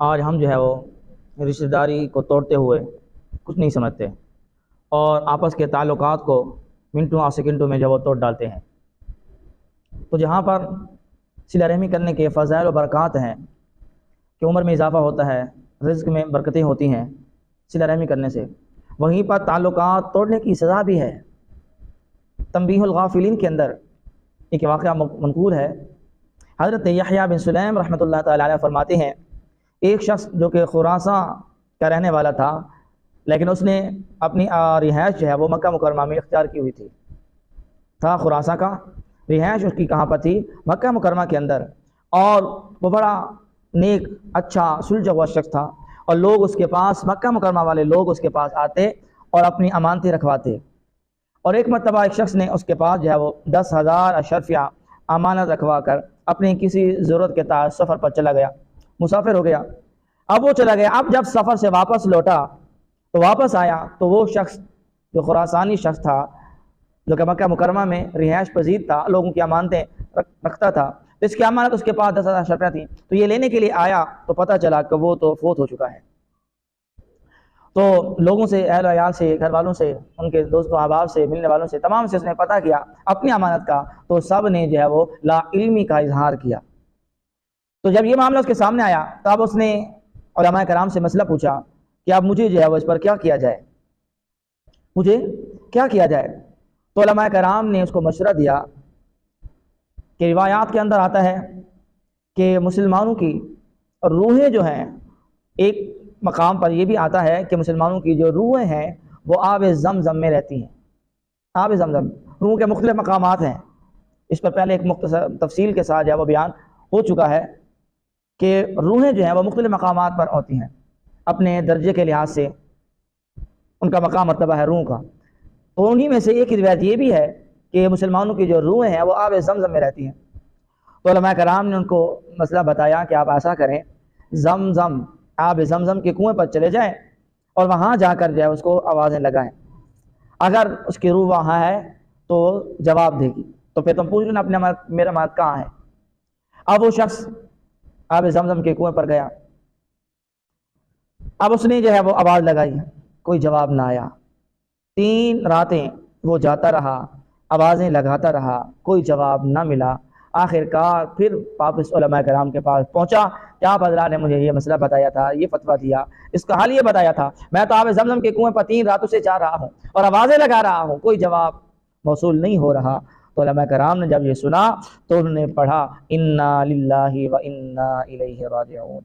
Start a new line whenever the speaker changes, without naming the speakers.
آج ہم جو ہے وہ رشتہ داری کو توڑتے ہوئے کچھ نہیں سمجھتے اور آپس کے تعلقات کو منٹوں اور سیکنڈوں میں جو وہ توڑ ڈالتے ہیں۔ تو جہاں پر صلہ رحمی کرنے کے فضائل و برکات ہیں کہ عمر میں اضافہ ہوتا ہے، رزق میں برکتیں ہوتی ہیں صلہ رحمی کرنے سے، وہیں پر تعلقات توڑنے کی سزا بھی ہے۔ تنبیہ الغافلین کے اندر ایک واقعہ منقول ہے۔ حضرت یحییٰ بن سلیم رحمۃ اللہ تعالی علیہ فرماتے ہیں، ایک شخص جو کہ خراساں کا رہنے والا تھا، لیکن اس نے اپنی رہائش جو ہے وہ مکہ مکرمہ میں اختیار کی ہوئی تھا خراساں کا رہائش اس کی کہاں پر تھی؟ مکہ مکرمہ کے اندر، اور وہ بڑا نیک اچھا سلجھا ہوا شخص تھا، اور لوگ اس کے پاس، مکہ مکرمہ والے لوگ اس کے پاس آتے اور اپنی امانتیں رکھواتے۔ اور ایک مرتبہ ایک شخص نے اس کے پاس جو ہے وہ 10,000 اشرفیہ امانت رکھوا کر اپنی کسی ضرورت کے تحت سفر پر چلا گیا، مسافر ہو گیا۔ اب وہ چلا گیا، اب جب سفر سے واپس لوٹا تو واپس آیا تو وہ شخص جو خراسانی شخص تھا، جو کہ مکہ مکرمہ میں رہائش پذیر تھا، لوگوں کی امانتیں رکھتا تھا، اس کی امانت اس کے پاس 10,000 اشرفیہ تھیں، تو یہ لینے کے لیے آیا تو پتہ چلا کہ وہ تو فوت ہو چکا ہے۔ تو لوگوں سے، اہل و عیال سے، گھر والوں سے، ان کے دوست و احباب سے، ملنے والوں سے، تمام سے اس نے پتہ کیا اپنی امانت کا، تو سب نے جو ہے وہ لا علمی کا اظہار کیا۔ تو جب یہ معاملہ اس کے سامنے آیا تو اب اس نے علماء کرام سے مسئلہ پوچھا کہ اب مجھے جو ہے وہ اس پر کیا کیا جائے، مجھے کیا کیا جائے؟ تو علماء کرام نے اس کو مشورہ دیا کہ روایات کے اندر آتا ہے کہ مسلمانوں کی روحیں جو ہیں، ایک مقام پر یہ بھی آتا ہے کہ مسلمانوں کی جو روحیں ہیں وہ آب زمزم میں رہتی ہیں۔ آب زمزم، روح کے مختلف مقامات ہیں، اس پر پہلے ایک مختصر تفصیل کے ساتھ جو ہے وہ بیان ہو چکا ہے کہ روحیں جو ہیں وہ مختلف مقامات پر ہوتی ہیں، اپنے درجے کے لحاظ سے ان کا مقام مرتبہ ہے روح کا۔ تو انہی میں سے ایک روایت یہ بھی ہے کہ مسلمانوں کی جو روحیں ہیں وہ آب زمزم میں رہتی ہیں۔ تو علماء کرام نے ان کو مسئلہ بتایا کہ آپ ایسا کریں، زمزم، آب زمزم کے کنویں پر چلے جائیں اور وہاں جا کر جو ہے اس کو آوازیں لگائیں، اگر اس کی روح وہاں ہے تو جواب دے گی، تو پھر تم پوچھ لینا اپنے میرا مات کہاں ہے۔ اب وہ شخص آب زمزم کے کنویں پر گیا، اب اس نے جو ہے وہ آواز لگائی، کوئی جواب نہ آیا۔ 3 راتیں وہ جاتا رہا، آوازیں لگاتا رہا، کوئی جواب نہ ملا۔ آخر کار پھر واپس علماء کرام کے پاس پہنچا کہ آپ حضرات نے مجھے یہ مسئلہ بتایا تھا، یہ فتویٰ دیا، اس کا حل یہ بتایا تھا، میں تو آب زمزم کے کنویں پر 3 راتوں سے جا رہا ہوں اور آوازیں لگا رہا ہوں، کوئی جواب موصول نہیں ہو رہا۔ تو علماء کرام نے جب یہ سنا تو انہوں نے پڑھا انا للہ و انا الیہ راجعون۔